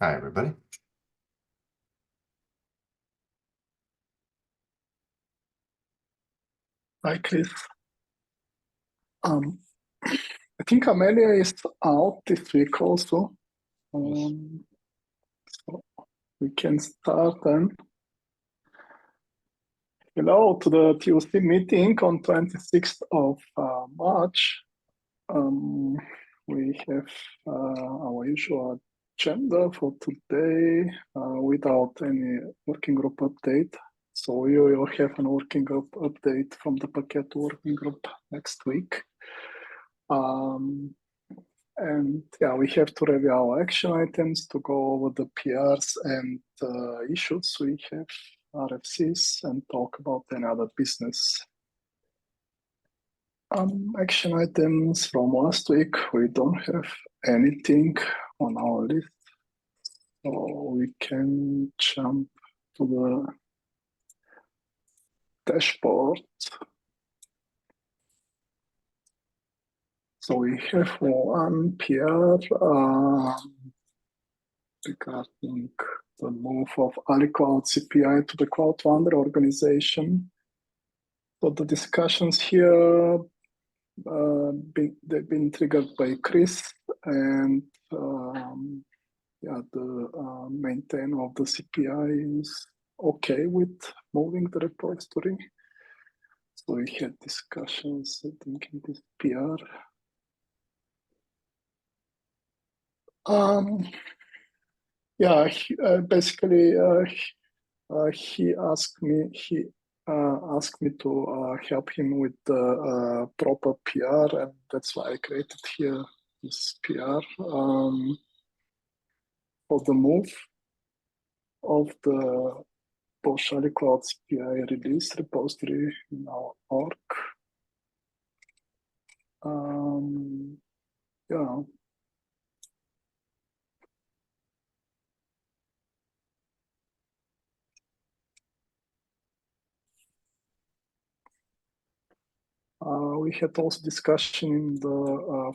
Hi, everybody. Hi, Chris. I think Amelia is out this week also. So we can start then. Hello to the Tuesday meeting on 26th of March. We have our usual agenda for today without any working group update. So we will have a working group update from the Packet working group next week. And yeah, we have to review our action items to go over the PRs and issues. We have RFCs and talk about any other business. Action items from last week, we don't have anything on our list. So we can jump to the dashboard. So we have one PR regarding the move of AliCloud CPI to the CloudFoundry organization. So the discussions here, they've been triggered by Chris, and yeah, the maintainer of the CPI is okay with moving the repository. So we had discussions, I think, in this PR. Yeah, basically, he asked me to help him with the proper PR, and that's why I created here this PR for the move of the AliCloud CPI release repository in our org. Yeah. We had also discussion in the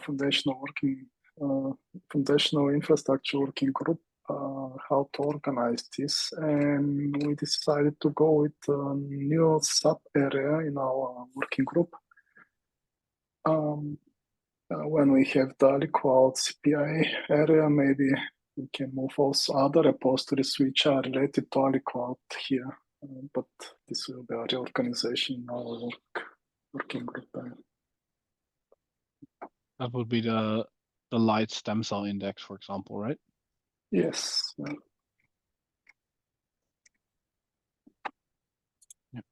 foundational infrastructure working group how to organize this, and we decided to go with a new sub area in our working group. When we have the AliCloud CPI area, maybe we can move also other repositories which are related to AliCloud here, but this will be a reorganization in our working group. That would be the light stem cell index, for example, right? Yes. Yeah. Yep.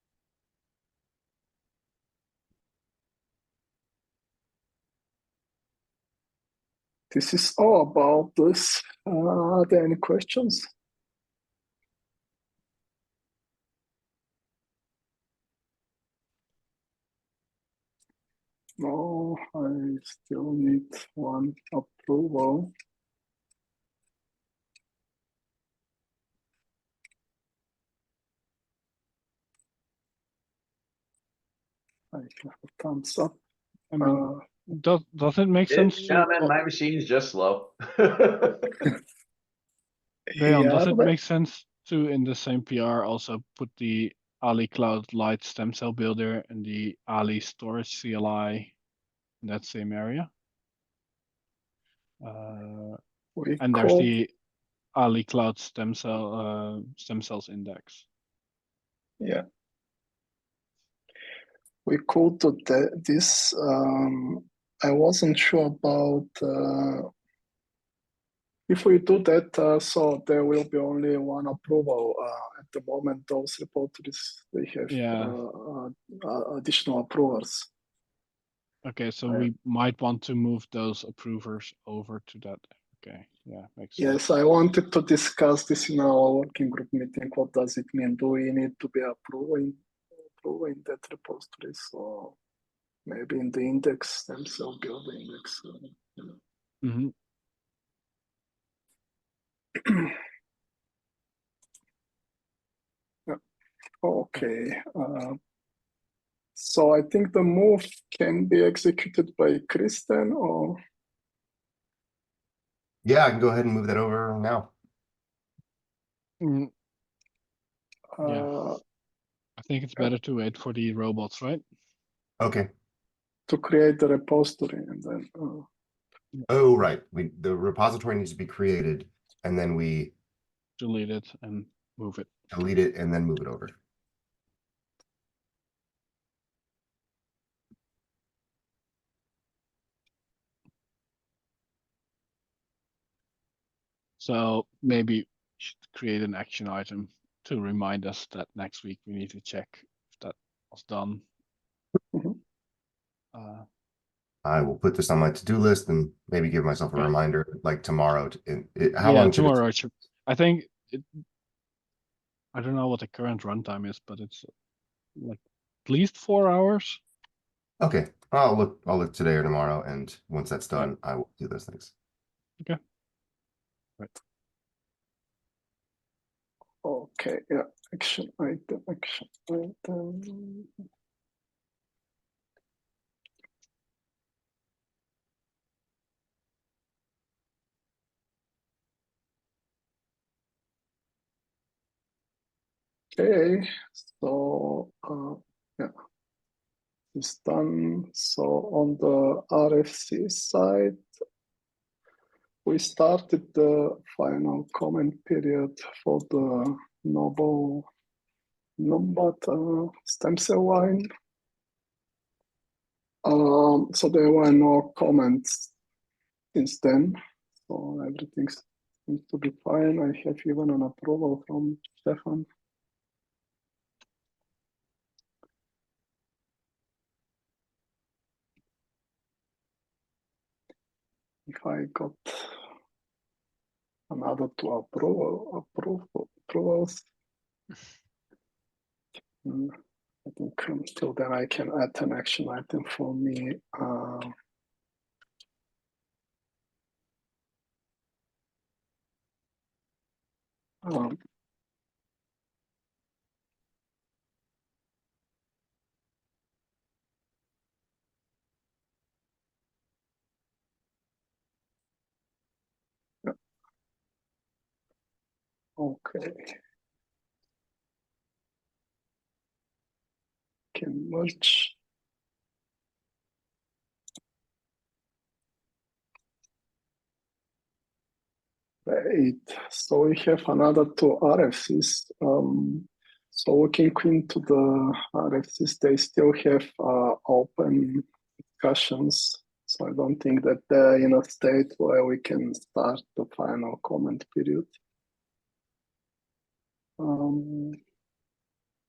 This is all about this. Are there any questions? No, I still need one approval. I have a thumbs up. I mean, does it make sense? Yeah, man, my machine's just slow. Beyhan, does Yeah, it make sense to, in the same PR, also put the AliCloud Light Stem Cell Builder and the Ali Storage CLI in that same area? And there's the AliCloud Stem Cells Index. Yeah. We could do this. I wasn't sure about if we do that, so there will be only one approval. At the moment, those repositories, they have additional approvers. Okay, so we might want to move those approvers over to that. Okay, yeah, makes sense. Yes, I wanted to discuss this in our working group meeting. What does it mean? Do we need to be approving that repository? So maybe in the index, stem cell builder index. Mm-hmm. Okay. So I think the move can be executed by Kristen, or? Yeah, I can go ahead and move that over now. Mm, yeah. uh, I think it's better to wait for the robots, right? Okay. to create the repository and then Oh, right. The repository needs to be created, and then we Delete it and move it. delete it and then move it over. So maybe we should create an action item to remind us that next week we need to check if that was done. Mhm. I will put this on my to-do list and maybe give myself a Okay. reminder like tomorrow. How Yeah, long should it? tomorrow. I think I don't know what the current runtime is, but it's like at least 4 hours. Okay, I'll look today or tomorrow, and once that's done, I will do those things. Okay. Right. okay, yeah, action item. Okay, so yeah, it's done. So on the RFC side, we started the final comment period for the novel Numbat stem cell line. So there were no comments since then. So everything seems to be fine. I have even an approval from Stephan. If I got another two approvals, I think until then I can add an action item for me. Okay. Can merge. Great. So we have another two RFCs. So looking into the RFCs, they still have open discussions. So I don't think that they're in a state where we can start the final comment period.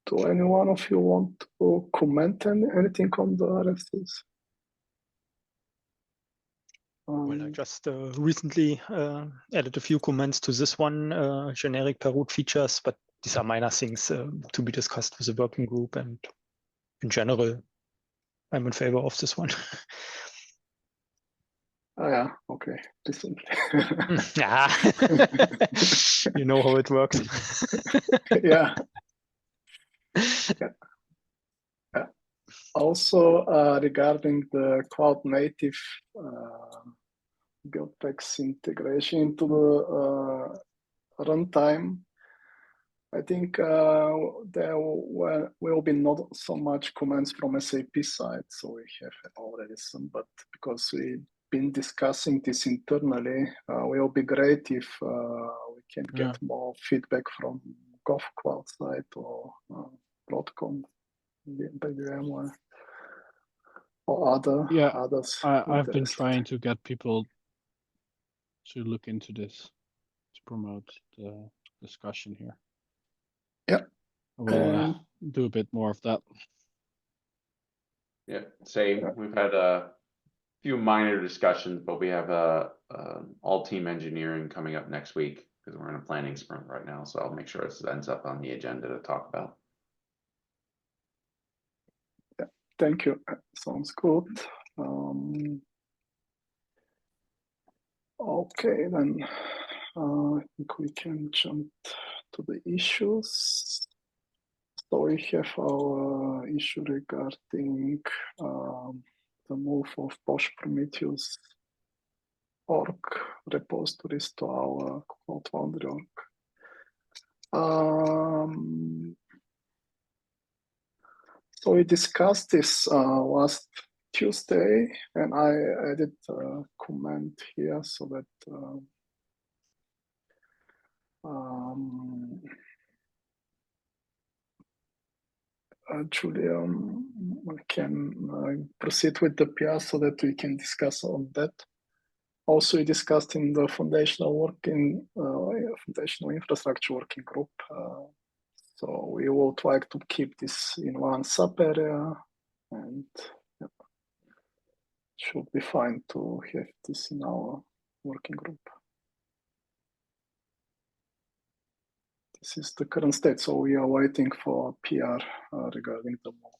Do any one of you want to comment anything on the RFCs? Well, I just recently added a few comments to this one, generic per root features, but these are minor things to be discussed with the working group. And in general, I'm in favor of this one. Yeah, okay, recently. Yeah, you know how it works. Yeah. Yeah. Also, regarding the cloud native build-packs integration into the runtime, I think there will be not so much comments from SAP side, so we have already some, but because we've been discussing this internally, will be great if we can get more feedback from GovCloud side or Broadcom, VMware, or others. I've been trying to get people to look into this to promote the discussion here. Yeah. We'll do a bit more of that. Yeah, same. Yeah. We've had a few minor discussions, but we have all team engineering coming up next week because we're in a planning sprint right now. So I'll make sure it ends up on the agenda to talk about. Yeah, thank you. Sounds good. Okay, then I think we can jump to the issues. So we have our issue regarding the move of Bosch Prometheus org repositories to our CloudFoundry org. So we discussed this last Tuesday, and I added a comment here so that Julia can proceed with the PR so that we can discuss on that. Also, we discussed in the foundational infrastructure working group. So we would like to keep this in one sub area, and should be fine to have this in our working group. This is the current state, so we are waiting for PR regarding the move.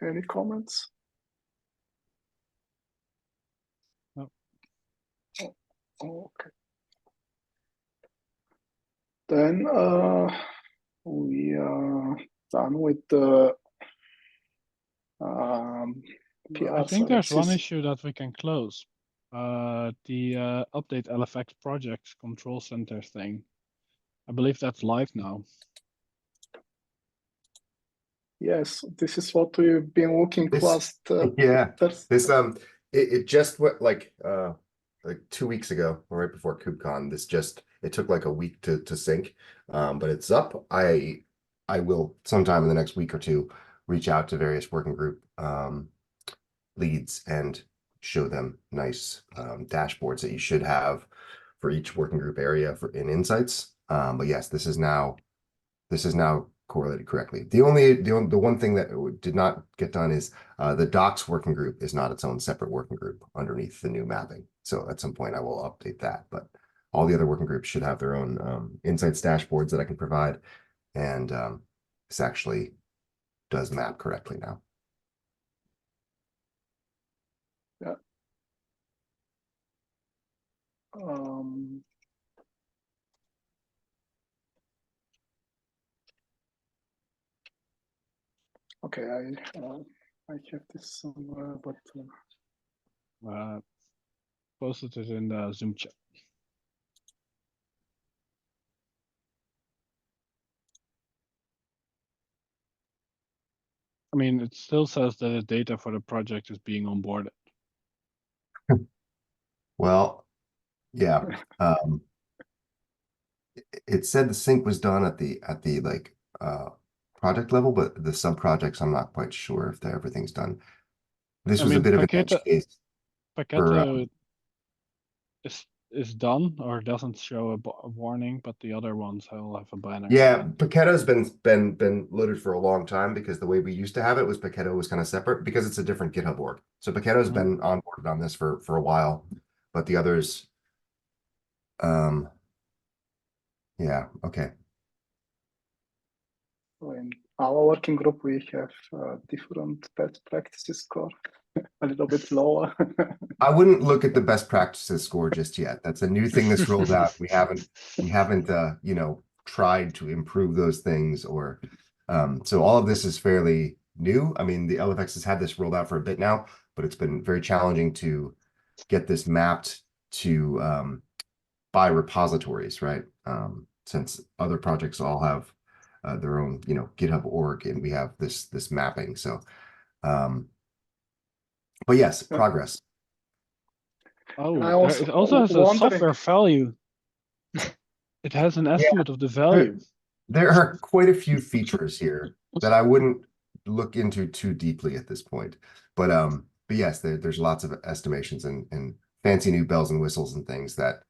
Any comments? No. Oh, okay. Then we are done with the PR. I think there's one issue that we can close. The update LFX project control center thing. I believe that's live now. Yes, this is what we've been looking last. Yeah, this it just went like 2 weeks ago, or right before KubeCon. It took like a week to sync, but it's up. I will sometime in the next week or two reach out to various working group leads and show them nice dashboards that you should have for each working group area in Insights. But yes, this is now correlated correctly. The one thing that did not get done is the docs working group is not its own separate working group underneath the new mapping. So at some point I will update that, but all the other working groups should have their own Insights dashboards that I can provide. And this actually does map correctly now. Yeah. Okay, I have this somewhere, but Posted it in the Zoom chat. I mean, it still says that the data for the project is being onboarded. Well, yeah. It said the sync was done at the like project level, but the sub projects I'm not quite sure if everything's done. This was a bit of an edge case. Paketo is done or doesn't show a warning, but the other ones will have a banner. Yeah, Paketo's been loaded for a long time, because the way we used to have it was Paketo was kind of separate because it's a different GitHub org. So Paketo's been onboarded on this for a while, but the others, yeah, okay. in our working group, we have different best practices score, a little bit lower. I wouldn't look at the best practices score just yet. That's a new thing that's rolled out. We haven't you know, tried to improve those things, or so all of this is fairly new. I mean, the LFX has had this rolled out for a bit now, but it's been very challenging to get this mapped to by repositories, right? Since other projects all have their own, you know, GitHub org, and we have this mapping. So but yes, progress. Oh, it also has a software value. It has an estimate of the value. There are quite a few features here that I wouldn't look into too deeply at this point. But yes, there's lots of estimations and fancy new bells and whistles and things that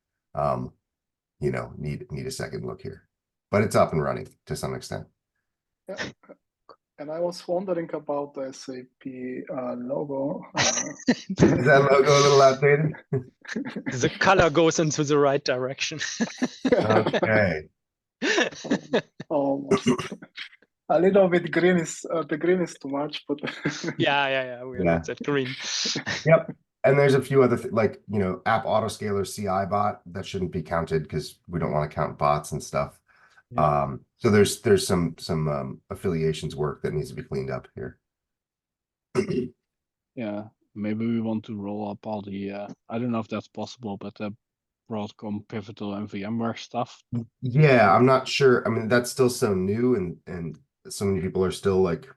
you know, need a second look here. But it's up and running to some extent. Yeah. And I was wondering about the SAP logo. Is that logo a little outdated? The color goes into the right direction. Okay. Almost. A little bit green is the green is too much, but yeah, we're not that green. Yep. And there's a few other like, you know, app autoscaler CI bot that shouldn't be counted because we don't want to count bots and stuff. Yeah. So there's some affiliations work that needs to be cleaned up here. Yeah, maybe we want to roll up all the I don't know if that's possible, but Broadcom, Pivotal, and VMware stuff. Yeah, I'm not sure. I mean, that's still so new, and so many people are still like,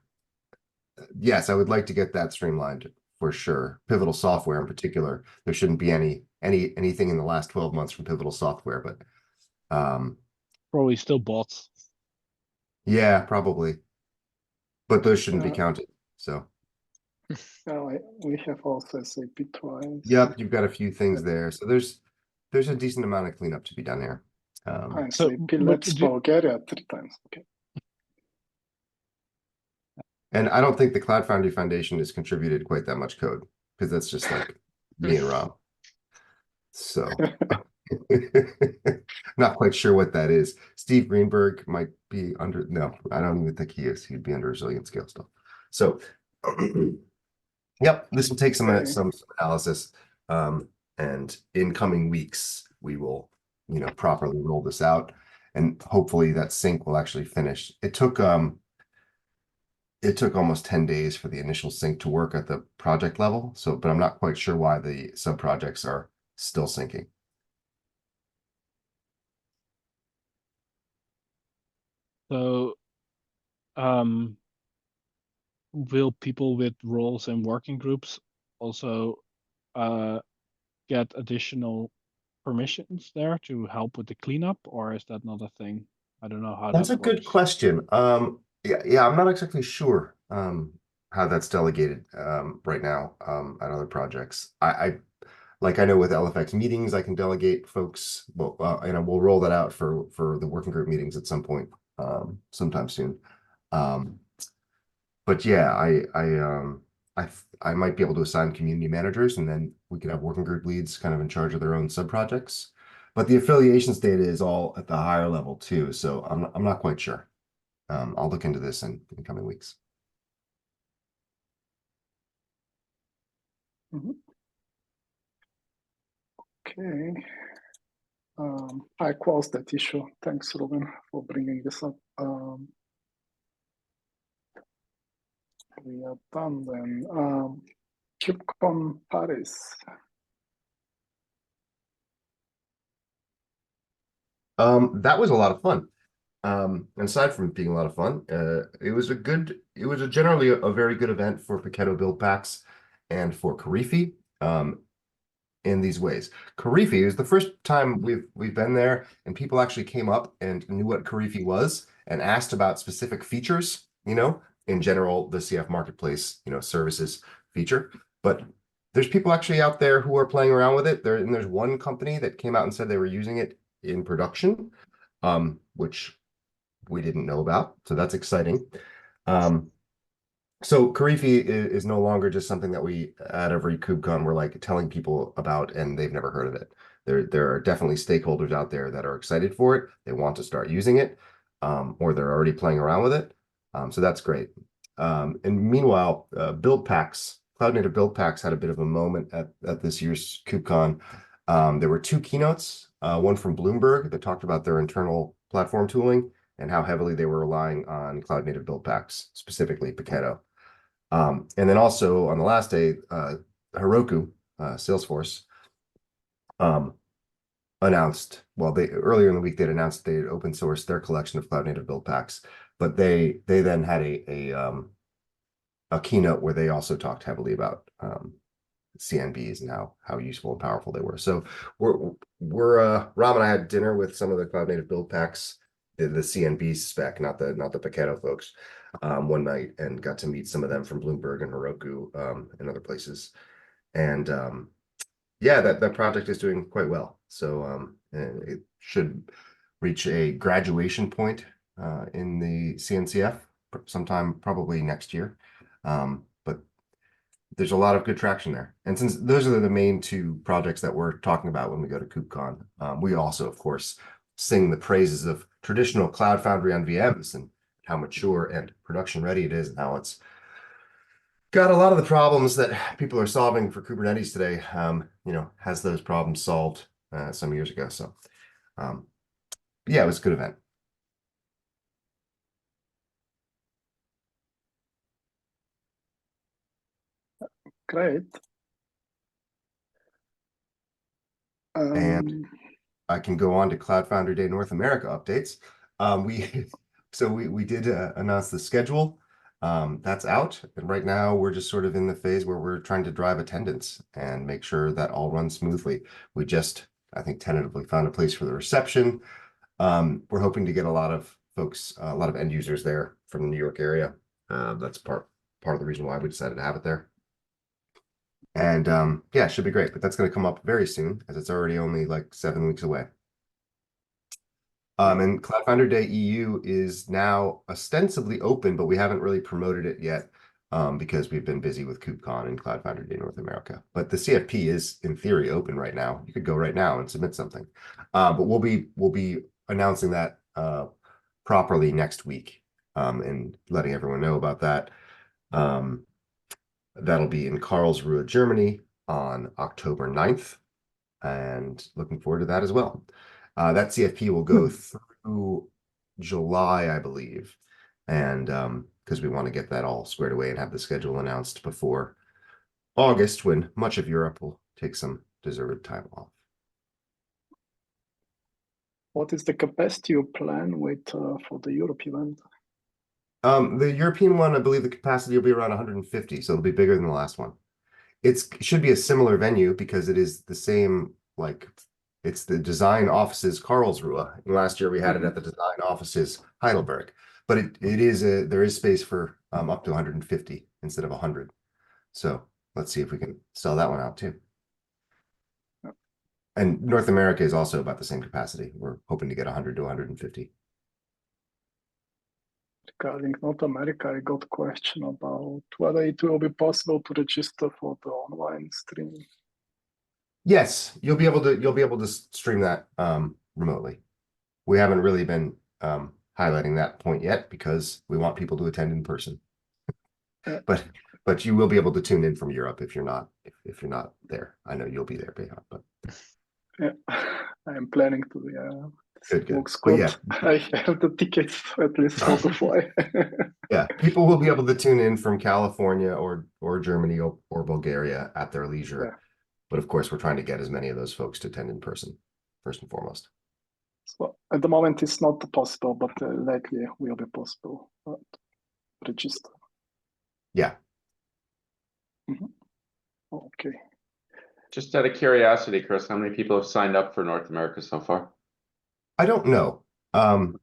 yes, I would like to get that streamlined for sure. Pivotal software in particular, there shouldn't be anything in the last 12 months from Pivotal software, but Probably still bots. yeah, probably. But those shouldn't be counted. So we have also SAP twice. yep, you've got a few things there. So there's a decent amount of cleanup to be done here. So, SAP but Labs Bulgaria 3 times. Okay. And I don't think the CloudFoundry Foundation has contributed quite that much code, because that's just like me and Rob. So not quite sure what that is. Steve Greenberg might be under, no, I don't even think he is. He'd be under resilient scale stuff. So yep, this will take some analysis. And in coming weeks, we will, properly roll this out, and hopefully that sync will actually finish. It took almost 10 days for the initial sync to work at the project level. So, but I'm not quite sure why the sub projects are still syncing. So, will people with roles in working groups also get additional permissions there to help with the cleanup, or is that not a thing? I don't know how That's that a good works. question. Yeah, I'm not exactly sure how that's delegated right now at other projects. I like, I know with LFX meetings, I can delegate folks. Well, and we'll roll that out for the working group meetings at some point, sometime soon. But yeah, I might be able to assign community managers, and then we could have working group leads kind of in charge of their own sub projects. But the affiliations data is all at the higher level too, so I'm not quite sure. I'll look into this in coming weeks. Okay. I closed that issue. Thanks, Ruben, for bringing this up. We are done then. KubeCon Paris. That was a lot of fun. Aside from being a lot of fun, it was generally a very good event for Paketo build packs and for Korifi. In these ways, Korifi is the first time we've been there, and people actually came up and knew what Korifi was and asked about specific features. In general, the CF Marketplace, services feature. But there's people actually out there who are playing around with it. There's one company that came out and said they were using it in production, which we didn't know about. So that's exciting. So Korifi is no longer just something that we at every KubeCon we're like telling people about, and they've never heard of it. There are definitely stakeholders out there that are excited for it. They want to start using it, or they're already playing around with it. So that's great. And meanwhile, build packs, cloud native build packs had a bit of a moment at this year's KubeCon. There were 2 keynotes, one from Bloomberg that talked about their internal platform tooling and how heavily they were relying on cloud native build packs, specifically Paketo. And then also on the last day, Heroku, Salesforce, announced, well, earlier in the week they'd announced they had open sourced their collection of cloud native build packs, but they then had a keynote where they also talked heavily about CNBs and how useful and powerful they were. So Rob and I had dinner with some of the cloud native build packs, the CNB spec, not the Paketo folks, one night, and got to meet some of them from Bloomberg and Heroku and other places. And yeah, that project is doing quite well. So it should reach a graduation point in the CNCF sometime probably next year. But there's a lot of good traction there. And since those are the main 2 projects that we're talking about when we go to KubeCon, we also, of course, sing the praises of traditional CloudFoundry on VMs and how mature and production ready it is, and how it's got a lot of the problems that people are solving for Kubernetes today, has those problems solved some years ago. So yeah, it was a good event. Great. And I can go on to CloudFoundry Day North America updates. We did announce the schedule. That's out, and right now we're just sort of in the phase where we're trying to drive attendance and make sure that all runs smoothly. We just, I think, tentatively found a place for the reception. We're hoping to get a lot of folks, a lot of end users there from the New York area. That's part of the reason why we decided to have it there. And yeah, it should be great, but that's going to come up very soon as it's already only like 7 weeks away. And CloudFoundry Day EU is now ostensibly open, but we haven't really promoted it yet because we've been busy with KubeCon and CloudFoundry Day North America. But the CFP is in theory open right now. You could go right now and submit something. But we'll be announcing that properly next week and letting everyone know about that. That'll be in Karlsruhe, Germany on October 9th, and looking forward to that as well. That CFP will go through July, I believe, and because we want to get that all squared away and have the schedule announced before August, when much of Europe will take some deserved time off. What is the capacity you plan with for the Europe event? The European one, I believe the capacity will be around 150, so it'll be bigger than the last one. It should be a similar venue because it is the same, like, it's the design offices Karlsruhe. And last year we had it at the design offices Heidelberg, but there is space for up to 150 instead of 100. So let's see if we can sell that one out too. And North America is also about the same capacity. We're hoping to get 100 to 150. Regarding North America, I got a question about whether it will be possible to register for the online stream. Yes, you'll be able to stream that remotely. We haven't really been highlighting that point yet because we want people to attend in person. But you will be able to tune in from Europe if you're not there. I know you'll be there, Beyhan, but yeah, I am planning to. Good. Looks good. Yeah. I have the tickets at least for the fly. Yeah, people will be able to tune in from California or Germany or Bulgaria at their leisure. Yeah. But of course, we're trying to get as many of those folks to attend in person, first and foremost. So at the moment, it's not possible, but likely will be possible to register. Yeah. Okay. Just out of curiosity, Chris, how many people have signed up for North America so far? I don't know. And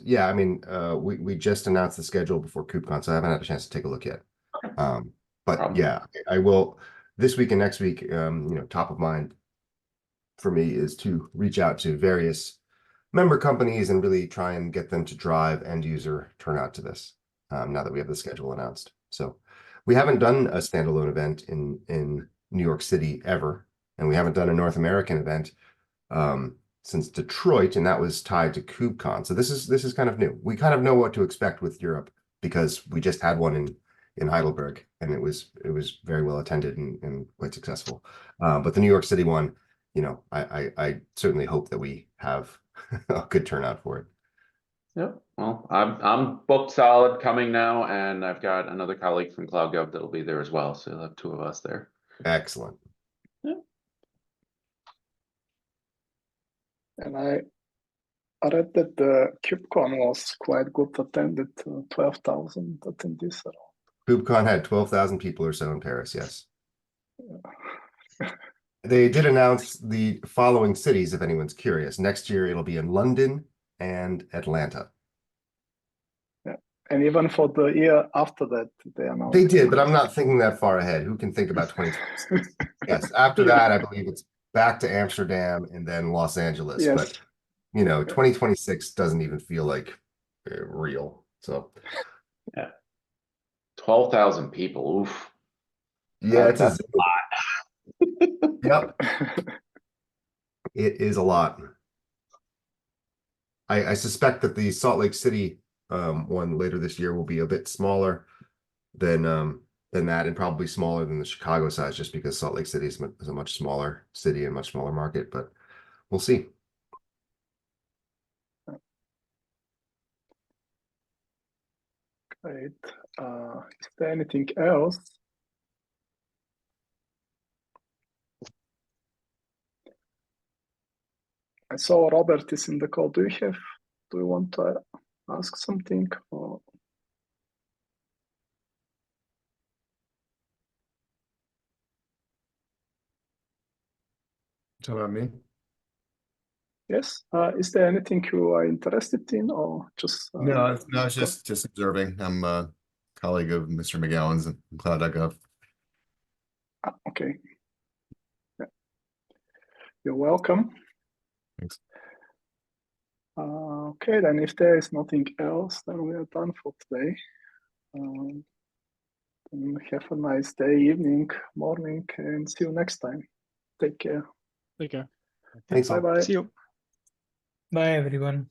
yeah, I mean, we just announced the schedule before KubeCon, so I haven't had a chance to take a look yet. But yeah, I will this week and next week. Top of mind for me is to reach out to various member companies and really try and get them to drive end user turnout to this. Now that we have the schedule announced, so we haven't done a standalone event in New York City ever, and we haven't done a North American event since Detroit, and that was tied to KubeCon. So this is kind of new. We kind of know what to expect with Europe because we just had one in Heidelberg, and it was very well attended and quite successful. But the New York City one, I certainly hope that we have a good turnout for it. Yeah, well, I'm booked solid coming now, and I've got another colleague from Cloud.Gov that will be there as well. So you'll have 2 of us there. Excellent. Yeah. And I read that the KubeCon was quite good attended, 12,000 attendees around. KubeCon had 12,000 people or so in Paris, yes. They did announce the following cities, if anyone's curious. Next year, it'll be in London and Atlanta. Yeah, and even for the year after that, they announced. They did, but I'm not thinking that far ahead. Who can think about 2026? Yes, after that, I believe it's back to Amsterdam and then Los Angeles. Yes. But 2026 doesn't even feel like real. So yeah, 12,000 people. Oof. Yeah, it's that's a lot. Yep, it is a lot. I suspect that the Salt Lake City one later this year will be a bit smaller than that, and probably smaller than the Chicago size, just because Salt Lake City is a much smaller city and much smaller market. But we'll see. Great. Is there anything else? I saw Robert is in the call. Do you want to ask something? Or... Talk about me? Yes. Is there anything you are interested in, or just? No, it's just observing. I'm a colleague of Mr. McGowan's in Cloud.Gov. Okay. Yeah. You're welcome. Thanks. Okay, then if there is nothing else, then we are done for today. Then have a nice day, evening, morning, and see you next time. Take care. Take care. Thanks all. Bye-bye. See you. Bye, everyone.